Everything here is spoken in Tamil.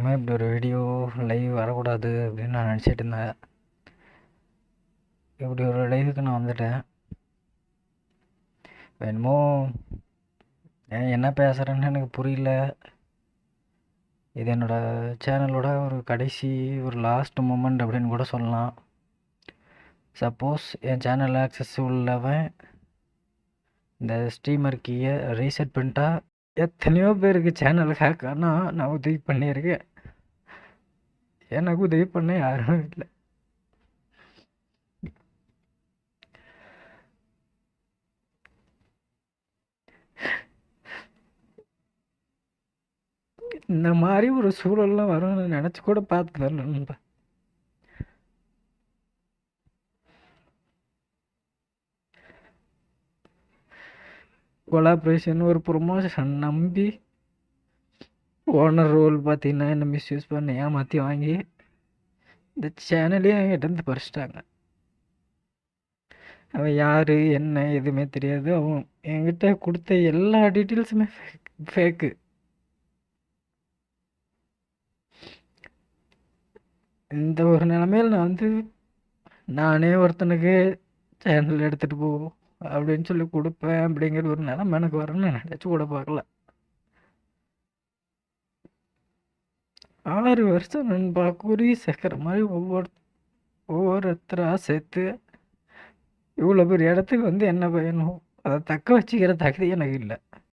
இனிமேல் இப்படி ஒரு வீடியோ லைவ் வரக்கூடாது அப்படின்னு நான் நினச்சிட்டு இருந்தேன். இப்படி ஒரு லைவுக்கு நான் வந்துட்டேன். என்னமோ என்ன பேசுகிறேன்னு எனக்கு புரியல. இது என்னோடய சேனலோட ஒரு கடைசி ஒரு லாஸ்ட் மூமெண்ட் அப்படின்னு கூட சொல்லலாம். சப்போஸ் என் சேனலில் ஆக்சஸ் உள்ளவன் இந்த ஸ்ட்ரீமர் கீயை ரீசெட் பண்ணிட்டா எத்தனையோ பேருக்கு சேனல் ஹேக் ஆனால் நான் உதவி பண்ணியிருக்கேன். எனக்கு உதவி பண்ண யாரும் இல்லை. இந்த மாதிரி ஒரு சூழல்லாம் வரும்னு நினச்சி கூட பார்த்ததில்ல நண்பா. கொலாபரேஷன் ஒரு ப்ரொமோஷன் நம்பி ஓனர் ரோல் பார்த்தீங்கன்னா என்ன மிஸ்யூஸ் பண்ணி ஏமாற்றி வாங்கி இந்த சேனலையும் என்கிட்ட பறிச்சிட்டாங்க. அவன் யார் என்ன எதுவுமே தெரியாது. அவன் என்கிட்ட கொடுத்த எல்லா டீட்டெயில்ஸுமே ஃபேக்கு. இந்த ஒரு நிலமையில் நான் நானே ஒருத்தனுக்கு சேனல் எடுத்துகிட்டு போ அப்படின்னு சொல்லி கொடுப்பேன் அப்படிங்கிற ஒரு நிலமை எனக்கு வரணும்னு நினச்சி கூட பார்க்கல. 6 வருஷம் நண்பா குறி சேர்க்குற மாதிரி ஒவ்வொருத்தராக சேர்த்து இவ்வளோ பெரிய இடத்துக்கு என்ன பயனும்? அதை தக்க வச்சுக்கிற தகுதி எனக்கு இல்லை.